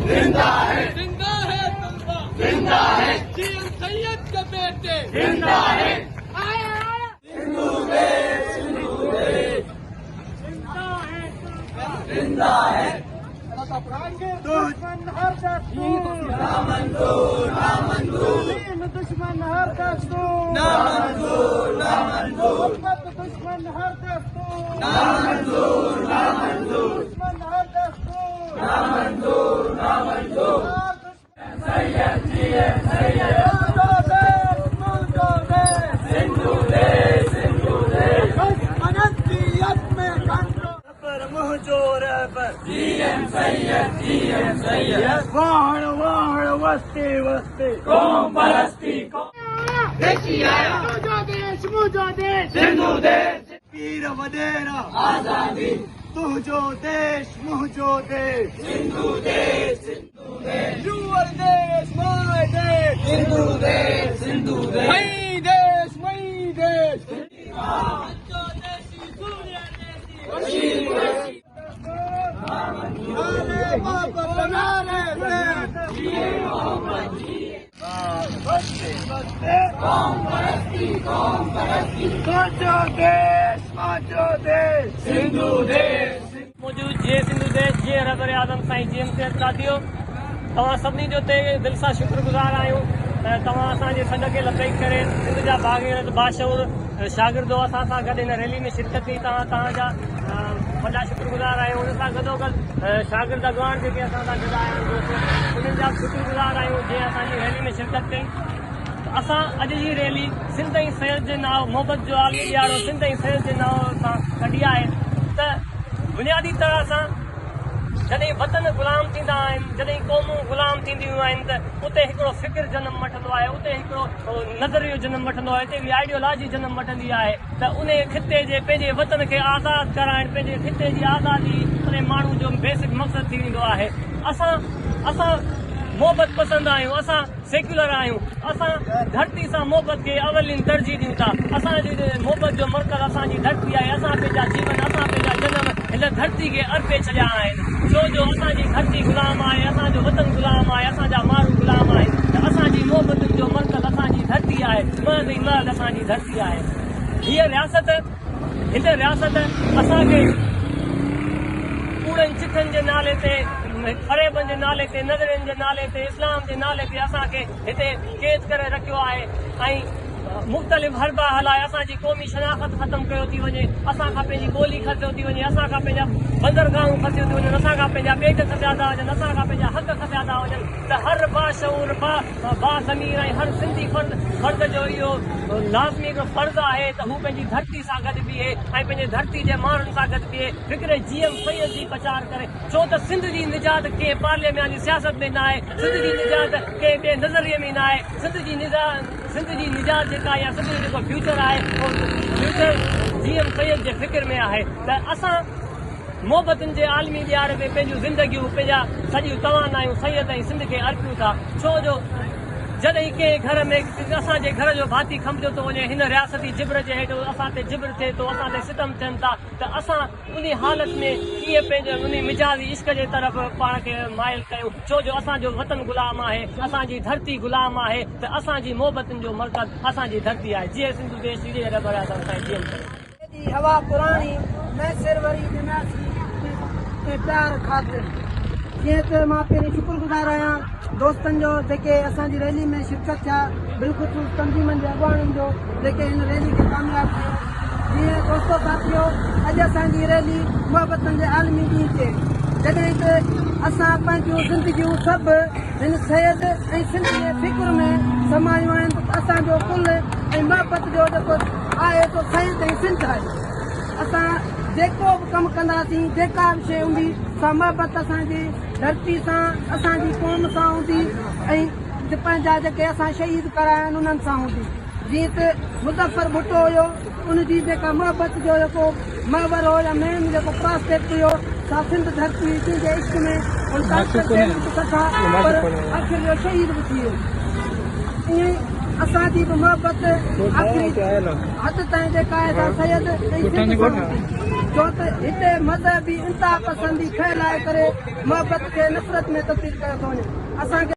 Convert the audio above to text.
जिंदा है तलबा, जिंदा है जीएम सैयद के बेटे, जिंदा है सिंधु देश, जिंदा है दुश्मन हर दस्तूर ना मंजूर, ना मंजूर, दुश्मन हर दस्तूर ना मंजूर, ना मंजूर, दुश्मन हर दस्तूर ना मंजूर, ना मंजूर, दुश्मन हर दस्तूर ना मंजूर, ना मंजूर। सैयद जीएम सैयद सिंधु देश, सिंधु देश अनंतियत में कंट्रोल मुहजो रहबर जीएम सैयद वाहन वाहन वस्ती वस्ती कौम परस्ती देखी आया मुझो देश सिंधु देश पीर वडेरा आजादी तुझो देश मुझो देश सिंधु देश, सिंधु देश यूर देश माय देश सिंधु देश, सिंधु देश मई देश, मई देश पंचो देशी सूर्य देशी सिंधु देश मौजूद जे सिंधु देश जे रबर आदम साईं जीएम सैयद कादियो तव्हां सभिनी जो दिल सां शुक्रगुज़ार आहियूं तव्हां असांजे सॾ खे लबैक करे सिंध जा बाग़ीरत बाशऊर शागिर्दो असां सां गॾु हिन रैली में शिरकत कई तव्हांजा वॾा शुक्रगुज़ार आहियूं हुन सां गॾोगॾु शागिर्द अॻवान जेके असां सां गॾु आया आहिनि दोस्त उन्हनि जा शुक्रगुज़ार आहियूं जंहिं असांजी रैली में शिरकत कई असां अॼु जी रैली सिंध ऐं सैयद जे नाव मोहबत जो आलमी ॾियारो सिंध ऐं सैयद जे नाव सां कढी आहे त बुनियादी तरह सां जॾहिं वतन ग़ुलाम थींदा आहिनि जॾहिं क़ौमूं ग़ुलाम थींदियूं आहिनि त उते हिकिड़ो फ़िक्र जनम वठंदो आहे उते हिकिड़ो नज़रियो जनम वठंदो आहे हिते बि आइडियोलॉजी जनम वठंदी आहे त उन खिते जे पंहिंजे वतन खे आज़ादु कराइणु पंहिंजे खिते जी आज़ादी उन माण्हू जो बेसिक मक़सदु थी वेंदो आहे असां मोहबत पसंदि आहियूं असां सेक्युलर आहियूं असां धरती सां मोहबत खे अवलिन तरजीह ॾियूं था असांजी मोहबत जो मर्कज़ असांजी धरती आहे असां पंहिंजा जीवन असां पंहिंजा जनम हिन धरती खे अर्पे छॾिया आहिनि छो जो असांजी धरती ग़ुलाम आहे असांजो वतन ग़ुलाम आहे असांजा माण्हू ग़ुलाम आहिनि त असांजी मोहबतुनि जो मर्कज़ असांजी धरती आहे मर्द ई मर्द असांजी धरती आहे हीअ रियासत हिन रियासत असांखे कूड़नि चिथनि जे नाले ते फरेबनि जे नाले ते नज़रनि जे नाले ते इस्लाम जे नाले ते असांखे हिते कैद करे रखियो आहे ऐं मुख़्तलिफ़ हरबा हलाए असांजी क़ौमी शनाख़त ख़तमु कयो थी वञे असां खां पंहिंजी ॿोली खसियो थी वञे असां खां पंहिंजा बंदरगाहूं खसियो थी वञनि असां खां पंहिंजा पेट खसिया था वञनि असां खां पंहिंजा हक़ खसिया था वञनि त हर बाशऊर ज़मीर ऐं हर सिंधी फ़र्द जो इहो लाज़मी हिकिड़ो फ़र्ज़ु आहे त हू पंहिंजी धरती सां गॾु बीहे ऐं पंहिंजे धरती जे माण्हुनि सां गॾु बीहे फ़िक्र जीएम सैयद जी प्रचार करे छो त सिंध जी निजात कंहिं पार्लियामेंट सियासत में न आहे सिंध जी निजात कंहिं ॿिए नज़रिये में न आहे सिंध जी निजात जेका या सिंध जो जेको फ्यूचर आहे फ्यूचर जीएम सैयद जे फ़िक्र में आहे त असां मोहबतुनि जे आलमी ॾियारे में पंहिंजूं ज़िंदगियूं पंहिंजा सॼियूं तवानायूं सैयद ऐं सिंध खे अर्पियूं था छो जो जॾहिं कंहिं घर में असांजे घर जो भाती खमिजो थो वञे हिन रियासती जिब्र जे हेठि असां ते जिब्र थिए थो असां ते सितम थियनि था त असां उन हालत में कीअं पंहिंजे उन मिजाज़ी इश्क जे तरफ़ पाण खे माइल कयूं छो जो असांजो वतन ग़ुलाम आहे असांजी धरती ग़ुलाम आहे त असांजी मोहबतुनि जो मर्कज़ असांजी धरती आहे जीअं सिंधु देश हवा पुराणी मैसर वरी प्यार ख़ातिर जीअं त मां पहिरीं शुक्रगुज़ार आहियां दोस्तनि जो जेके असांजी रैली में शिरकत थिया बिलख़ुसूस तंज़ीमनि जे अॻवाननि जो जेके हिन रैली खे कामयाबु कयो जीअं दोस्तो साथियो अॼु असांजी रैली मोहबतनि जे आलमी ॾींहं ते जॾहिं त असां पंहिंजूं ज़िंदगियूं सभु हिन सैयद ऐं सिंध जे फ़िक्र में समायूं आहिनि त असांजो कुल ऐं मोहबत जो जेको आहे सो सैयद ऐं सिंध आहे असां जेको बि कमु कंदासीं जेका बि शइ हूंदी सा मोहबत असांजी धरती सां असांजी क़ौम सां हूंदी ऐं पंहिंजा जेके असां शहीद कराया आहिनि उन्हनि सां हूंदी जीअं त मुज़फ़र भुट्टो हुयो उनजी जेका मोहबत जो जेको महवर हो या मेन जेको प्रोस्पेक्ट हुयो सा सिंध धरती हुई कंहिंजे इश्क में उन कथा पर आख़िर जो शहीद बि थी वियो ईअं असांजी बि मोहबत आख़िरी हद ताईं जेका आहे सा सैयद छो त हिते मज़हबी इंतिहा पसंदी फैलाए करे मोहबत खे नफ़रत में तब्दील कयो थो वञे असांखे